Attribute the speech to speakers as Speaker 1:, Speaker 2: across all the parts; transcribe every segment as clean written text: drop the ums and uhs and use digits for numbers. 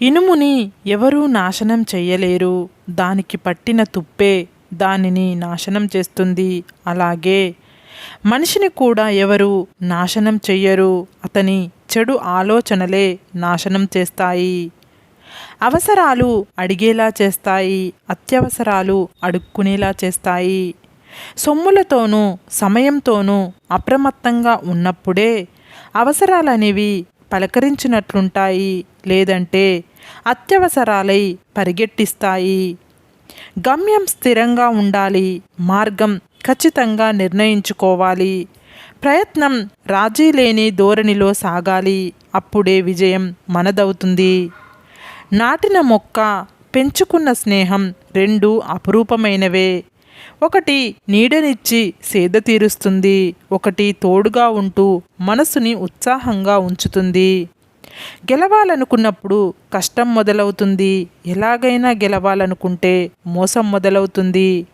Speaker 1: ఇనుముని ఎవరూ నాశనం చెయ్యలేరు. దానికి పట్టిన తుప్పే దానిని నాశనం చేస్తుంది. అలాగే మనిషిని కూడా ఎవరు నాశనం చెయ్యరు. అతని చెడు ఆలోచనలే నాశనం చేస్తాయి. అవసరాలు అడిగేలా చేస్తాయి. అత్యవసరాలు అడుక్కునేలా చేస్తాయి. సొమ్ములతోనూ సమయంతోనూ అప్రమత్తంగా ఉన్నప్పుడే అవసరాలనేవి పలకరించినట్లుంటాయి. లేదంటే అత్యవసరాలై పరిగెట్టిస్తాయి. గమ్యం స్థిరంగా ఉండాలి. మార్గం ఖచ్చితంగా నిర్ణయించుకోవాలి. ప్రయత్నం రాజీ లేని ధోరణిలో సాగాలి. అప్పుడే విజయం మనదవుతుంది. నాటిన మొక్క, పెంచుకున్న స్నేహం రెండూ అపురూపమైనవే. ఒకటి నీడనిచ్చి సేద తీరుస్తుంది. ఒకటి తోడుగా ఉంటూ మనసుని ఉత్సాహంగా ఉంచుతుంది. గెలవాలనుకున్నప్పుడు కష్టం మొదలవుతుంది. ఎలాగైనా గెలవాలనుకుంటే మోసం మొదలవుతుంది.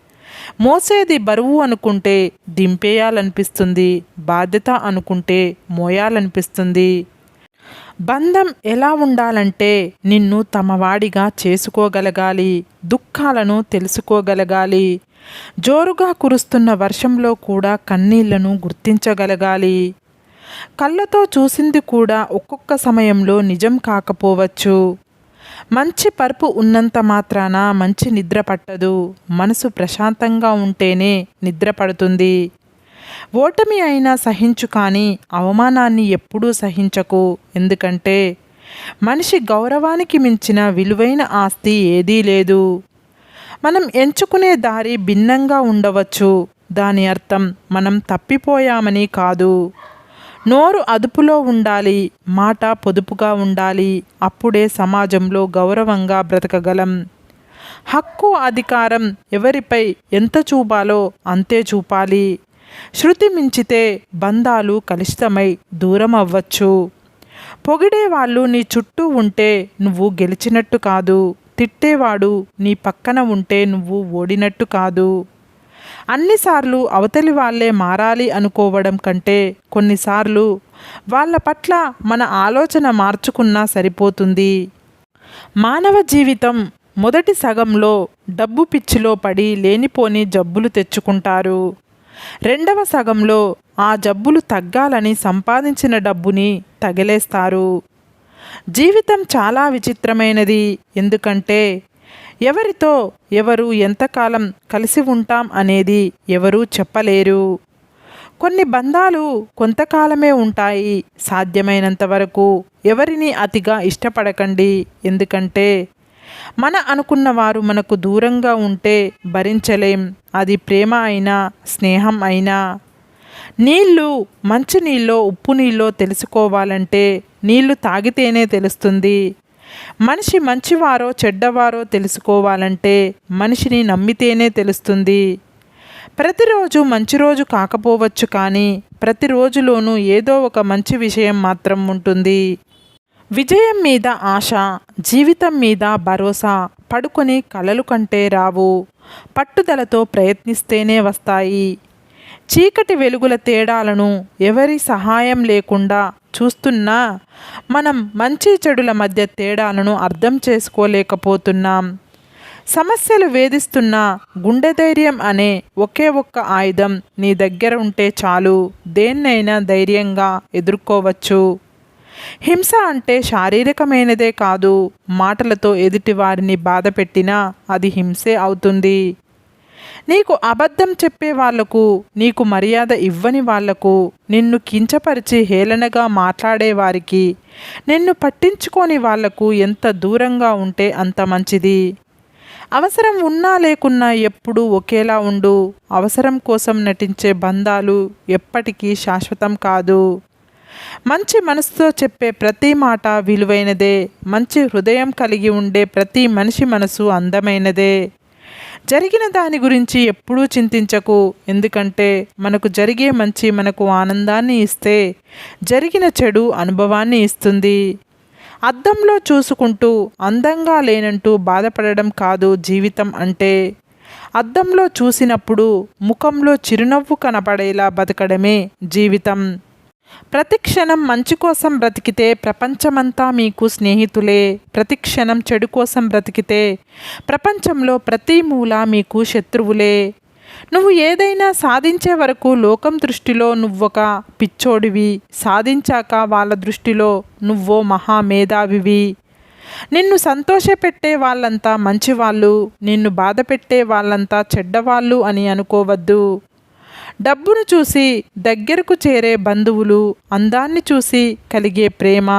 Speaker 1: మోసేది బరువు అనుకుంటే దింపేయాలనిపిస్తుంది. బాధ్యత అనుకుంటే మోయాలనిపిస్తుంది. బంధం ఎలా ఉండాలంటే నిన్ను తమవాడిగా చేసుకోగలగాలి. దుఃఖాలను తెలుసుకోగలగాలి. జోరుగా కురుస్తున్న వర్షంలో కూడా కన్నీళ్లను గుర్తించగలగాలి. కళ్ళతో చూసింది కూడా ఒక్కొక్క సమయంలో నిజం కాకపోవచ్చు. మంచి పరుపు ఉన్నంత మాత్రాన మంచి నిద్ర పట్టదు. మనసు ప్రశాంతంగా ఉంటేనే నిద్ర పడుతుంది. ఓటమి అయినా సహించు, కానీ అవమానాన్ని ఎప్పుడూ సహించకు. ఎందుకంటే మనిషి గౌరవానికి మించిన విలువైన ఆస్తి ఏదీ లేదు. మనం ఎంచుకునే దారి భిన్నంగా ఉండవచ్చు. దాని అర్థం మనం తప్పిపోయామని కాదు. నోరు అదుపులో ఉండాలి. మాట పొదుపుగా ఉండాలి. అప్పుడే సమాజంలో గౌరవంగా బ్రతకగలం. హక్కు, అధికారం ఎవరిపై ఎంత చూపాలో అంతే చూపాలి. శృతి మించితే బంధాలు కలుషితమై దూరం అవ్వచ్చు. పొగిడేవాళ్ళు నీ చుట్టూ ఉంటే నువ్వు గెలిచినట్టు కాదు. తిట్టేవాడు నీ పక్కన ఉంటే నువ్వు ఓడినట్టు కాదు. అన్నిసార్లు అవతలి వాళ్ళే మారాలి అనుకోవడం కంటే కొన్నిసార్లు వాళ్ళ పట్ల మన ఆలోచన మార్చుకున్నా సరిపోతుంది. మానవ జీవితం మొదటి సగంలో డబ్బు పిచ్చిలో పడి లేనిపోని జబ్బులు తెచ్చుకుంటారు. రెండవ సగంలో ఆ జబ్బులు తగ్గాలని సంపాదించిన డబ్బుని తగిలేస్తారు. జీవితం చాలా విచిత్రమైనది. ఎందుకంటే ఎవరితో ఎవరు ఎంతకాలం కలిసి ఉంటాం అనేది ఎవరూ చెప్పలేరు. కొన్ని బంధాలు కొంతకాలమే ఉంటాయి. సాధ్యమైనంత వరకు ఎవరిని అతిగా ఇష్టపడకండి. ఎందుకంటే మన అనుకున్న వారు మనకు దూరంగా ఉంటే భరించలేం. అది ప్రేమ అయినా స్నేహం అయినా. నీళ్ళు మంచి నీళ్ళో ఉప్పు నీళ్ళో తెలుసుకోవాలంటే నీళ్లు తాగితేనే తెలుస్తుంది. మనిషి మంచివారో చెడ్డవారో తెలుసుకోవాలంటే మనిషిని నమ్మితేనే తెలుస్తుంది. ప్రతిరోజు మంచి రోజు కాకపోవచ్చు, కానీ ప్రతిరోజులోనూ ఏదో ఒక మంచి విషయం మాత్రం ఉంటుంది. విజయం మీద ఆశ, జీవితం మీద భరోసా పడుకొని కలలు కంటే రావు. పట్టుదలతో ప్రయత్నిస్తేనే వస్తాయి. చీకటి వెలుగుల తేడాలను ఎవరి సహాయం లేకుండా చూస్తున్నా మనం మంచి చెడుల మధ్య తేడాలను అర్థం చేసుకోలేకపోతున్నాం. సమస్యలు వేధిస్తున్న గుండె ధైర్యం అనే ఒకే ఒక్క ఆయుధం నీ దగ్గర ఉంటే చాలు. దేన్నైనా ధైర్యంగా ఎదుర్కోవచ్చు. హింస అంటే శారీరకమైనదే కాదు. మాటలతో ఎదుటి వారిని బాధ పెట్టినా అది హింసే అవుతుంది. నీకు అబద్ధం చెప్పే వాళ్లకు, నీకు మర్యాద ఇవ్వని వాళ్లకు, నిన్ను కించపరిచి హేళనగా మాట్లాడేవారికి, నిన్ను పట్టించుకోని వాళ్లకు ఎంత దూరంగా ఉంటే అంత మంచిది. అవసరం ఉన్నా లేకున్నా ఎప్పుడూ ఒకేలా ఉండు. అవసరం కోసం నటించే బంధాలు ఎప్పటికీ శాశ్వతం కాదు. మంచి మనసుతో చెప్పే ప్రతి మాట విలువైనదే. మంచి హృదయం కలిగి ఉండే ప్రతి మనిషి మనసు అందమైనదే. జరిగిన దాని గురించి ఎప్పుడూ చింతించకు. ఎందుకంటే మనకు జరిగే మంచి మనకు ఆనందాన్ని ఇస్తే, జరిగిన చెడు అనుభవాన్ని ఇస్తుంది. అద్దంలో చూసుకుంటూ అందంగా లేనంటూ బాధపడడం కాదు జీవితం అంటే. అద్దంలో చూసినప్పుడు ముఖంలో చిరునవ్వు కనపడేలా బతకడమే జీవితం. ప్రతి క్షణం మంచి కోసం బ్రతికితే ప్రపంచమంతా మీకు స్నేహితులే. ప్రతి క్షణం చెడు కోసం బ్రతికితే ప్రపంచంలో ప్రతి మూల మీకు శత్రువులే. నువ్వు ఏదైనా సాధించే వరకు లోకం దృష్టిలో నువ్వొక పిచ్చోడివి. సాధించాక వాళ్ళ దృష్టిలో నువ్వో మహామేధావివి. నిన్ను సంతోషపెట్టే వాళ్ళంతా మంచివాళ్ళు, నిన్ను బాధ పెట్టే వాళ్ళంతా చెడ్డవాళ్ళు అని అనుకోవద్దు. డబ్బును చూసి దగ్గరకు చేరే బంధువులు, అందాన్ని చూసి కలిగే ప్రేమ,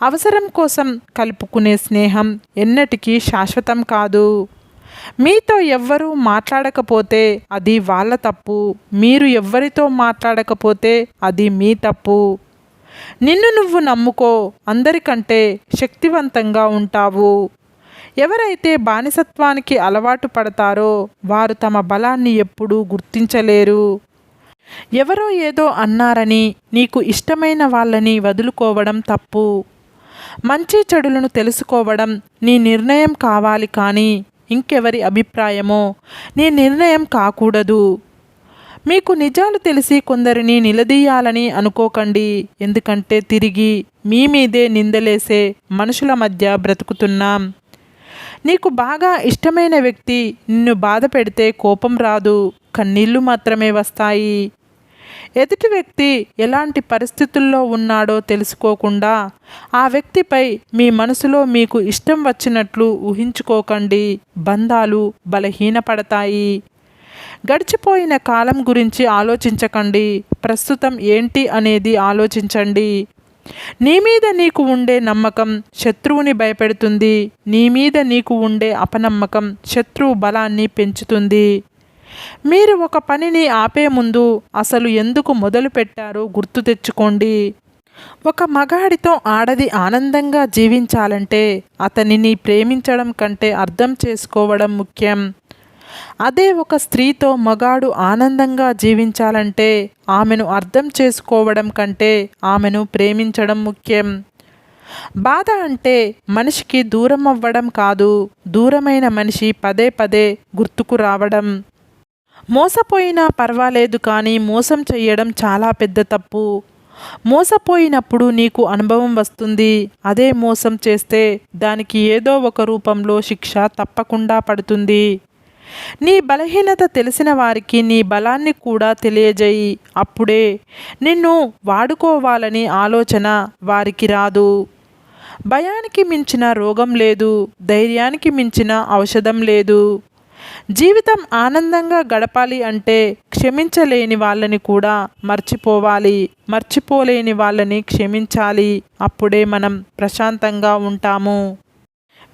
Speaker 1: అవసరం కోసం కలుపుకునే స్నేహం ఎన్నటికీ శాశ్వతం కాదు. మీతో ఎవ్వరూ మాట్లాడకపోతే అది వాళ్ళ తప్పు, మీరు ఎవ్వరితో మాట్లాడకపోతే అది మీ తప్పు. నిన్ను నువ్వు నమ్ముకో, అందరికంటే శక్తివంతంగా ఉంటావు. ఎవరైతే బానిసత్వానికి అలవాటు పడతారో వారు తమ బలాన్ని ఎప్పుడూ గుర్తించలేరు. ఎవరో ఏదో అన్నారని నీకు ఇష్టమైన వాళ్ళని వదులుకోవడం తప్పు. మంచి చెడులను తెలుసుకోవడం నీ నిర్ణయం కావాలి, కానీ ఇంకెవరి అభిప్రాయమో నీ నిర్ణయం కాకూడదు. మీకు నిజాలు తెలిసి కొందరిని నిలదీయాలని అనుకోకండి. ఎందుకంటే తిరిగి మీ మీదే నిందలేసే మనుషుల మధ్య బ్రతుకుతున్నాం. నీకు బాగా ఇష్టమైన వ్యక్తి నిన్ను బాధ పెడితే కోపం రాదు, కన్నీళ్లు మాత్రమే వస్తాయి. ఎదుటి వ్యక్తి ఎలాంటి పరిస్థితుల్లో ఉన్నాడో తెలుసుకోకుండా ఆ వ్యక్తిపై మీ మనసులో మీకు ఇష్టం వచ్చినట్లు ఊహించుకోకండి. బంధాలు బలహీనపడతాయి. గడిచిపోయిన కాలం గురించి ఆలోచించకండి. ప్రస్తుతం ఏంటి అనేది ఆలోచించండి. నీ మీద నీకు ఉండే నమ్మకం శత్రువుని భయపెడుతుంది. నీ మీద నీకు ఉండే అపనమ్మకం శత్రువు బలాన్ని పెంచుతుంది. మీరు ఒక పనిని ఆపే ముందు అసలు ఎందుకు మొదలు పెట్టారో గుర్తు తెచ్చుకోండి. ఒక మగాడితో ఆడది ఆనందంగా జీవించాలంటే అతనిని ప్రేమించడం కంటే అర్థం చేసుకోవడం ముఖ్యం. అదే ఒక స్త్రీతో మగాడు ఆనందంగా జీవించాలంటే ఆమెను అర్థం చేసుకోవడం కంటే ఆమెను ప్రేమించడం ముఖ్యం. బాధ అంటే మనిషికి దూరం అవ్వడం కాదు, దూరమైన మనిషి పదే పదే గుర్తుకు రావడం. మోసపోయినా పర్వాలేదు, కానీ మోసం చెయ్యడం చాలా పెద్ద తప్పు. మోసపోయినప్పుడు నీకు అనుభవం వస్తుంది. అదే మోసం చేస్తే దానికి ఏదో ఒక రూపంలో శిక్ష తప్పకుండా పడుతుంది. నీ బలహీనత తెలిసిన వారికి నీ బలాన్ని కూడా తెలియజేయి. అప్పుడే నిన్ను వాడుకోవాలని ఆలోచన వారికి రాదు. భయానికి మించిన రోగం లేదు, ధైర్యానికి మించిన ఔషధం లేదు. జీవితం ఆనందంగా గడపాలి అంటే క్షమించలేని వాళ్ళని కూడా మర్చిపోవాలి, మర్చిపోలేని వాళ్ళని క్షమించాలి. అప్పుడే మనం ప్రశాంతంగా ఉంటాము.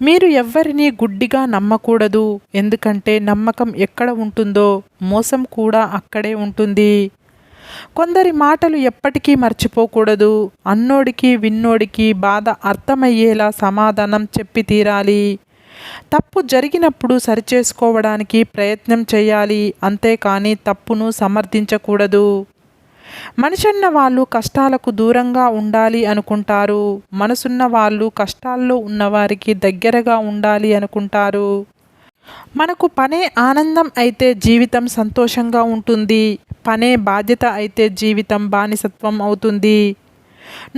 Speaker 1: మీరు ఎవ్వరినీ గుడ్డిగా నమ్మకూడదు. ఎందుకంటే నమ్మకం ఎక్కడ ఉంటుందో మోసం కూడా అక్కడే ఉంటుంది. కొందరి మాటలు ఎప్పటికీ మర్చిపోకూడదు. అన్నోడికి విన్నోడికి బాధ అర్థమయ్యేలా సమాధానం చెప్పి తీరాలి. తప్పు జరిగినప్పుడు సరిచేసుకోవడానికి ప్రయత్నం చేయాలి, అంతేకాని తప్పును సమర్థించకూడదు. మనిషన్న వాళ్ళు కష్టాలకు దూరంగా ఉండాలి అనుకుంటారు. మనసున్న వాళ్ళు కష్టాల్లో ఉన్నవారికి దగ్గరగా ఉండాలి అనుకుంటారు. మనకు పనే ఆనందం అయితే జీవితం సంతోషంగా ఉంటుంది. పనే బాధ్యత అయితే జీవితం బానిసత్వం అవుతుంది.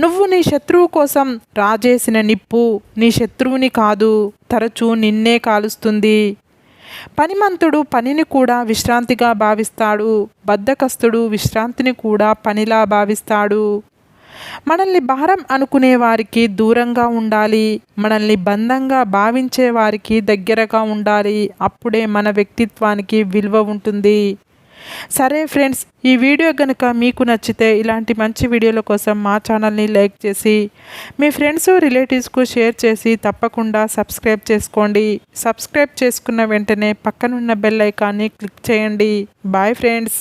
Speaker 1: నువ్వు నీ శత్రువు కోసం రాజేసిన నిప్పు నీ శత్రువుని కాదు, తరచూ నిన్నే కాలుస్తుంది. పనిమంతుడు పనిని కూడా విశ్రాంతిగా భావిస్తాడు. బద్ధకస్తుడు విశ్రాంతిని కూడా పనిలా భావిస్తాడు. మనల్ని భారం అనుకునే వారికి దూరంగా ఉండాలి. మనల్ని బంధంగా భావించే వారికి దగ్గరగా ఉండాలి. అప్పుడే మన వ్యక్తిత్వానికి విలువ ఉంటుంది. సరే ఫ్రెండ్స్, ఈ వీడియో కనుక మీకు నచ్చితే ఇలాంటి మంచి వీడియోల కోసం మా ఛానల్ని లైక్ చేసి మీ ఫ్రెండ్స్ రిలేటివ్స్కు షేర్ చేసి తప్పకుండా సబ్స్క్రైబ్ చేసుకోండి. సబ్స్క్రైబ్ చేసుకున్న వెంటనే పక్కనున్న బెల్ ఐకాన్ని క్లిక్ చేయండి. Bye friends.